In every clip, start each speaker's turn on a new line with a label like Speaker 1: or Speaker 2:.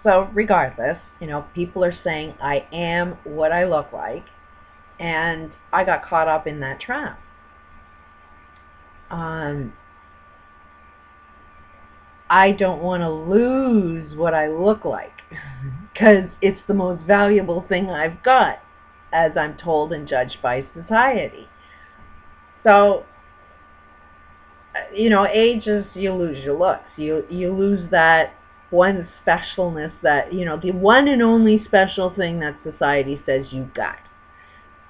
Speaker 1: So regardless, people are saying I am what I look like, and I got caught up in that trap. I don't want to lose what I look like because it's the most valuable thing I've got, as I'm told and judged by society. So, age is, you lose your looks. You lose that one specialness, that, the one and only special thing that society says you've got.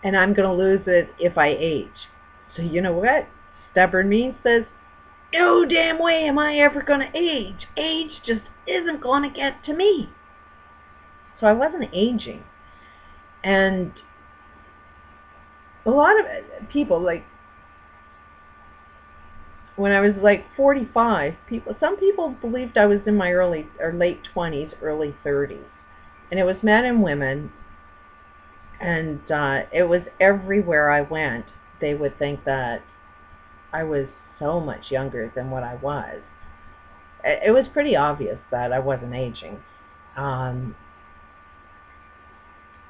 Speaker 1: And I'm going to lose it if I age. So you know what? Stubborn me says, no damn way am I ever going to age. Age just isn't going to get to me. So I wasn't aging. And a lot of people, like, when I was like 45, some people believed I was in my early or late 20s, early 30s. And it was men and women. And it was everywhere I went. They would think that I was so much younger than what I was. It was pretty obvious that I wasn't aging. And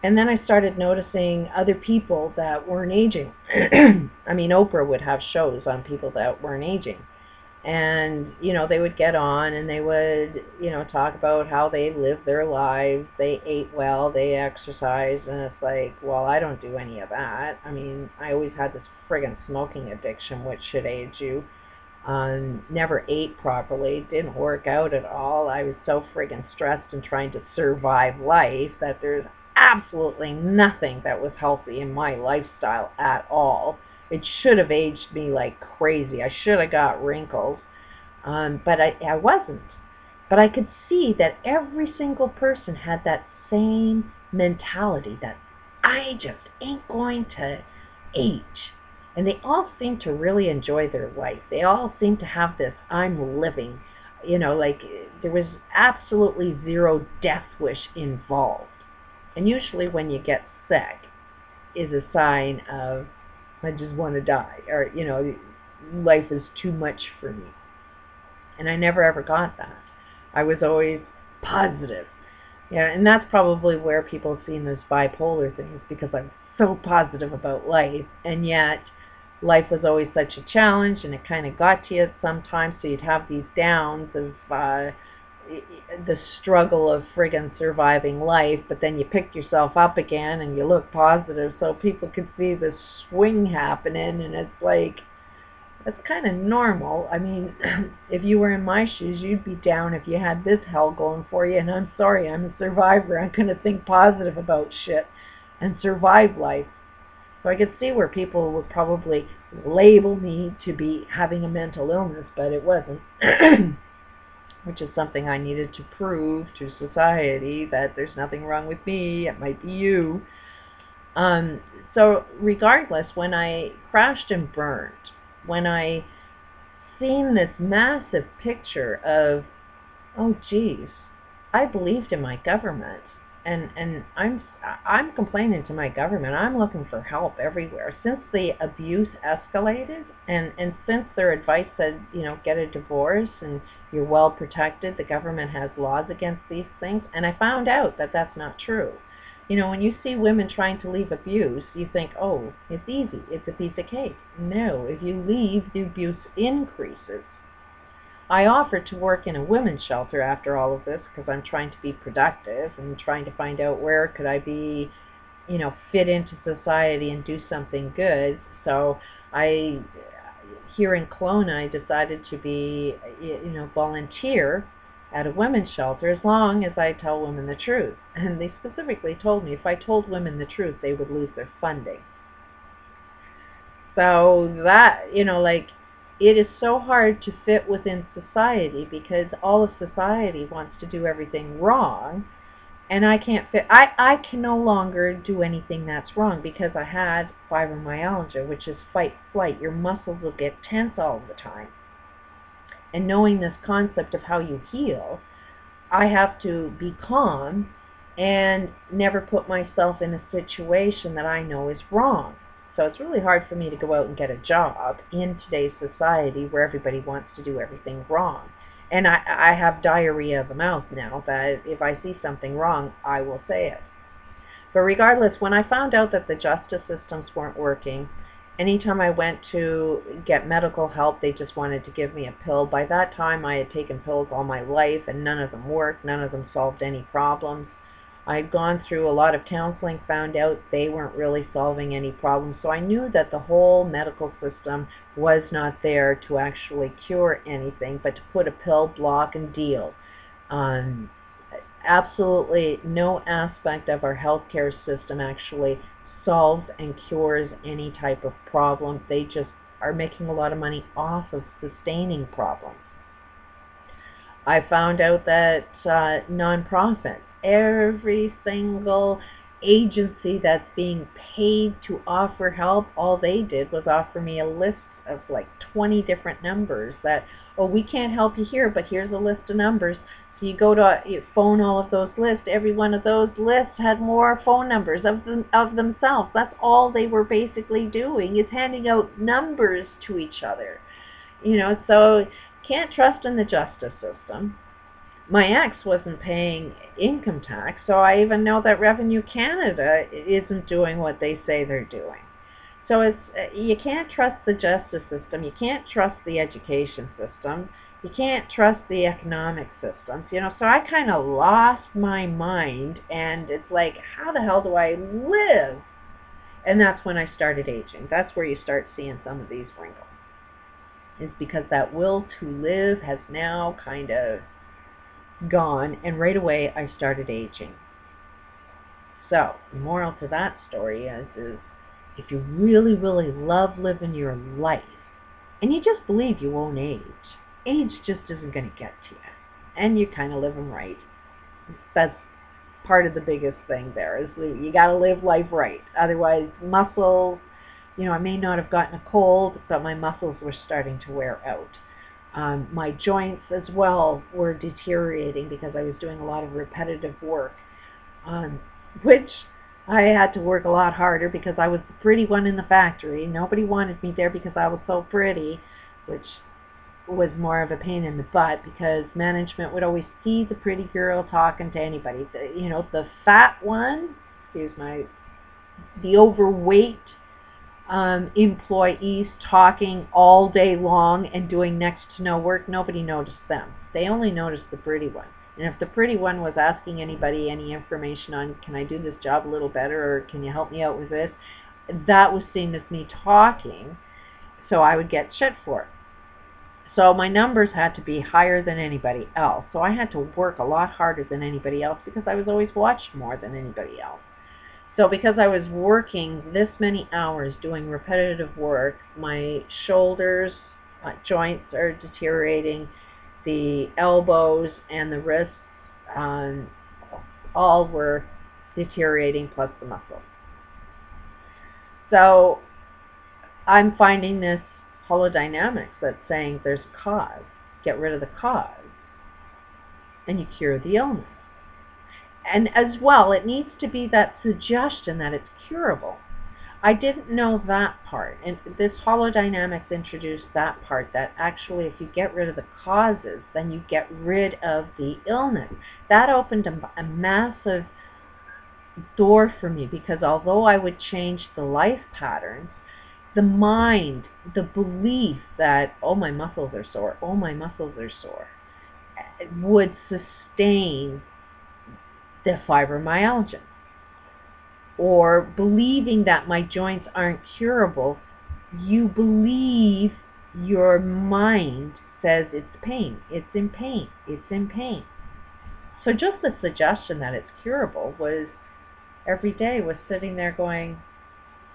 Speaker 1: then I started noticing other people that weren't aging. I mean, Oprah would have shows on people that weren't aging. And, they would get on and they would, talk about how they lived their lives. They ate well, they exercised, and it's like, well, I don't do any of that. I mean, I always had this friggin' smoking addiction, which should age you. Never ate properly, didn't work out at all. I was so friggin' stressed and trying to survive life that there's absolutely nothing that was healthy in my lifestyle at all. It should have aged me like crazy. I should have got wrinkles, but I wasn't. But I could see that every single person had that same mentality, that I just ain't going to age. And they all seem to really enjoy their life. They all seem to have this, I'm living, like there was absolutely zero death wish involved. And usually when you get sick is a sign of, I just want to die, or, life is too much for me. And I never ever got that. I was always positive. Yeah, and that's probably where people have seen this bipolar thing, is because I'm so positive about life, and yet life was always such a challenge, and it kind of got to you sometimes, so you'd have these downs of the struggle of friggin' surviving life, but then you pick yourself up again and you look positive, so people could see this swing happening, and it's like, that's kind of normal. I mean, if you were in my shoes, you'd be down if you had this hell going for you, and I'm sorry, I'm a survivor. I'm going to think positive about shit and survive life. So I could see where people would probably label me to be having a mental illness, but it wasn't. Which is something I needed to prove to society, that there's nothing wrong with me, it might be you. So regardless, when I crashed and burned, when I seen this massive picture of, oh geez, I believed in my government, and I'm complaining to my government. I'm looking for help everywhere. Since the abuse escalated, and since their advice said, get a divorce and you're well protected, the government has laws against these things, and I found out that that's not true. When you see women trying to leave abuse, you think, oh, it's easy, it's a piece of cake. No, if you leave, the abuse increases. I offered to work in a women's shelter after all of this, because I'm trying to be productive and trying to find out where could I be, fit into society and do something good. So here in Kelowna, I decided to be, volunteer at a women's shelter, as long as I tell women the truth. And they specifically told me if I told women the truth, they would lose their funding. So that, it is so hard to fit within society, because all of society wants to do everything wrong, and I can't fit. I can no longer do anything that's wrong, because I had fibromyalgia, which is fight, flight. Your muscles will get tense all the time. And knowing this concept of how you heal, I have to be calm and never put myself in a situation that I know is wrong. So it's really hard for me to go out and get a job in today's society where everybody wants to do everything wrong. And I have diarrhea of the mouth now, that if I see something wrong, I will say it. But regardless, when I found out that the justice systems weren't working, anytime I went to get medical help, they just wanted to give me a pill. By that time, I had taken pills all my life, and none of them worked. None of them solved any problems. I'd gone through a lot of counseling, found out they weren't really solving any problems. So I knew that the whole medical system was not there to actually cure anything, but to put a pill, block, and deal. Absolutely no aspect of our healthcare system actually solves and cures any type of problem. They just are making a lot of money off of sustaining problems. I found out that nonprofits, every single agency that's being paid to offer help, all they did was offer me a list of like 20 different numbers that, oh, we can't help you here, but here's a list of numbers. So you go to you phone all of those lists. Every one of those lists had more phone numbers of themselves. That's all they were basically doing, is handing out numbers to each other. So can't trust in the justice system. My ex wasn't paying income tax, so I even know that Revenue Canada isn't doing what they say they're doing. So you can't trust the justice system, you can't trust the education system, you can't trust the economic systems, so I kind of lost my mind, and it's like, how the hell do I live? And that's when I started aging. That's where you start seeing some of these wrinkles. It's because that will to live has now kind of gone, and right away I started aging. So the moral to that story is if you really, really love living your life, and you just believe you won't age just isn't going to get to you, and you're kind of living right. That's part of the biggest thing there, is you got to live life right. Otherwise, muscles, I may not have gotten a cold, but my muscles were starting to wear out. My joints as well were deteriorating because I was doing a lot of repetitive work, which I had to work a lot harder because I was the pretty one in the factory. Nobody wanted me there because I was so pretty, which was more of a pain in the butt because management would always see the pretty girl talking to anybody. The fat one, the overweight employees talking all day long and doing next to no work. Nobody noticed them. They only noticed the pretty one. And if the pretty one was asking anybody any information on, can I do this job a little better, or can you help me out with this, that was seen as me talking, so I would get shit for it. So my numbers had to be higher than anybody else. So I had to work a lot harder than anybody else because I was always watched more than anybody else. So because I was working this many hours doing repetitive work, my shoulders, joints are deteriorating, the elbows and the wrists all were deteriorating, plus the muscles. So I'm finding this holodynamics that's saying there's a cause. Get rid of the cause, and you cure the illness. And as well, it needs to be that suggestion that it's curable. I didn't know that part, and this holodynamics introduced that part, that actually if you get rid of the causes, then you get rid of the illness. That opened a massive door for me, because although I would change the life patterns, the mind, the belief that, oh, my muscles are sore, oh, my muscles are sore, would sustain the fibromyalgia. Or believing that my joints aren't curable, you believe, your mind says it's pain, it's in pain, it's in pain. So just the suggestion that it's curable was, every day was sitting there going,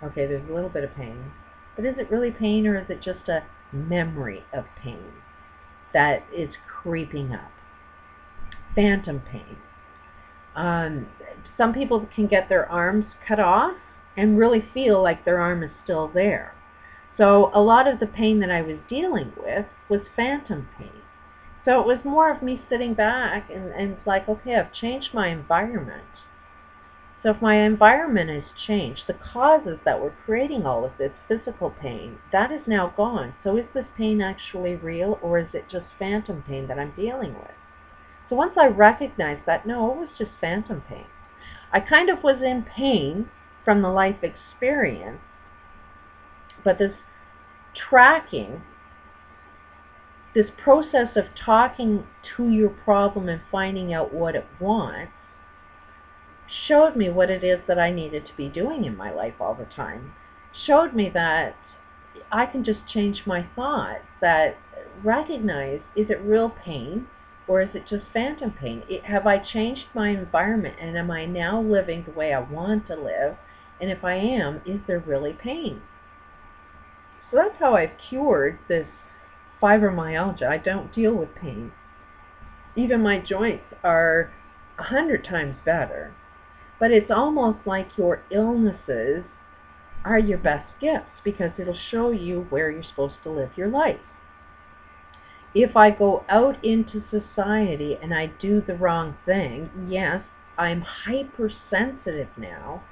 Speaker 1: okay, there's a little bit of pain, but is it really pain, or is it just a memory of pain that is creeping up? Phantom pain. Some people can get their arms cut off and really feel like their arm is still there. So a lot of the pain that I was dealing with was phantom pain. So it was more of me sitting back and it's like, okay, I've changed my environment. So if my environment has changed, the causes that were creating all of this physical pain, that is now gone. So is this pain actually real, or is it just phantom pain that I'm dealing with? So once I recognized that, no, it was just phantom pain. I kind of was in pain from the life experience, but this tracking, this process of talking to your problem and finding out what it wants, showed me what it is that I needed to be doing in my life all the time. Showed me that I can just change my thoughts, that recognize, is it real pain or is it just phantom pain? Have I changed my environment, and am I now living the way I want to live? And if I am, is there really pain? So that's how I've cured this fibromyalgia. I don't deal with pain. Even my joints are 100 times better. But it's almost like your illnesses are your best gifts, because it'll show you where you're supposed to live your life. If I go out into society and I do the wrong thing, yes, I'm hypersensitive now,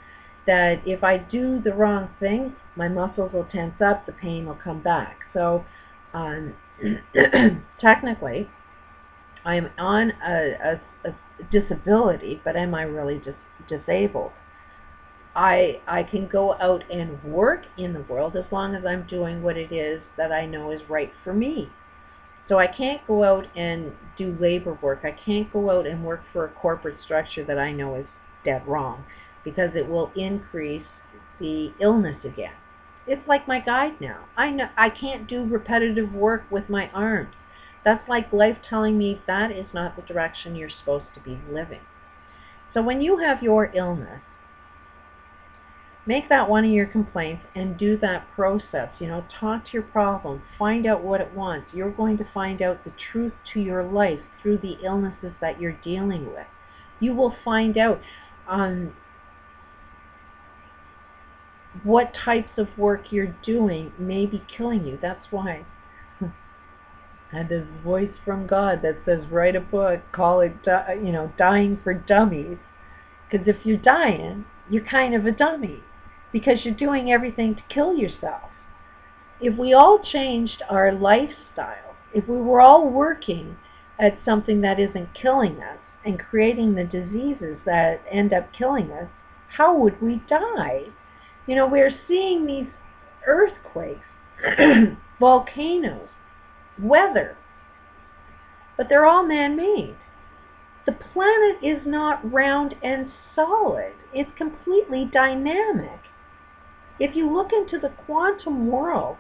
Speaker 1: that if I do the wrong thing, my muscles will tense up, the pain will come back. So technically, I'm on a disability, but am I really just disabled? I can go out and work in the world as long as I'm doing what it is that I know is right for me. So I can't go out and do labor work. I can't go out and work for a corporate structure that I know is dead wrong, because it will increase the illness again. It's like my guide now. I know I can't do repetitive work with my arms. That's like life telling me that is not the direction you're supposed to be living. So when you have your illness, make that one of your complaints and do that process. Talk to your problem. Find out what it wants. You're going to find out the truth to your life through the illnesses that you're dealing with. You will find out what types of work you're doing may be killing you. That's why I had this voice from God that says, write a book, call it, Dying for Dummies. Because if you're dying, you're kind of a dummy, because you're doing everything to kill yourself. If we all changed our lifestyle, if we were all working at something that isn't killing us and creating the diseases that end up killing us, how would we die? We're seeing these earthquakes, volcanoes, weather, but they're all man-made. The planet is not round and solid. It's completely dynamic. If you look into the quantum world,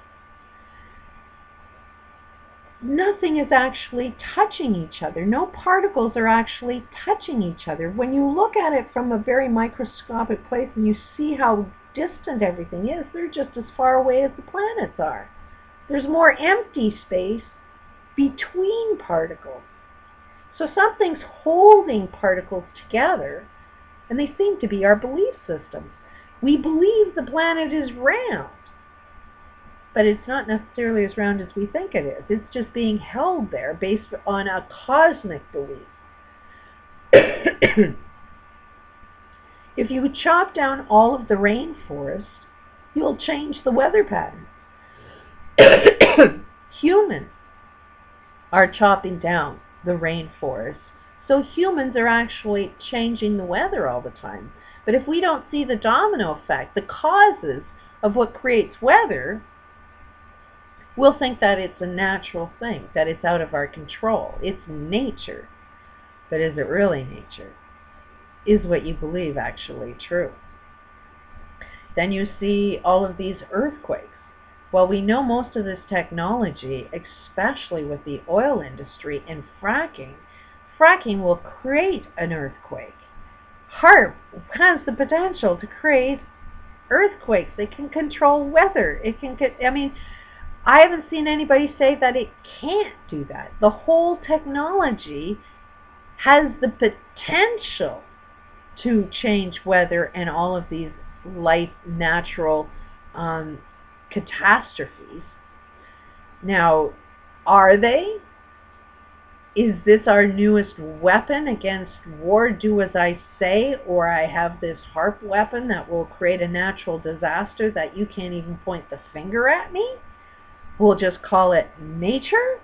Speaker 1: nothing is actually touching each other. No particles are actually touching each other. When you look at it from a very microscopic place and you see how distant everything is, they're just as far away as the planets are. There's more empty space between particles. So something's holding particles together, and they seem to be our belief systems. We believe the planet is round, but it's not necessarily as round as we think it is. It's just being held there based on a cosmic belief. If you would chop down all of the rainforest, you'll change the weather pattern. Humans are chopping down the rainforest. So humans are actually changing the weather all the time. But if we don't see the domino effect, the causes of what creates weather, we'll think that it's a natural thing, that it's out of our control. It's nature. But is it really nature? Is what you believe actually true? Then you see all of these earthquakes. Well, we know most of this technology, especially with the oil industry and fracking will create an earthquake. HAARP has the potential to create earthquakes. It can control weather. I haven't seen anybody say that it can't do that. The whole technology has the potential to change weather and all of these natural catastrophes. Now, are they? is this our newest weapon against war? Do as I say, or I have this HARP weapon that will create a natural disaster that you can't even point the finger at me? We'll just call it nature,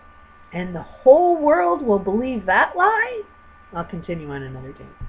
Speaker 1: and the whole world will believe that lie? I'll continue on another day.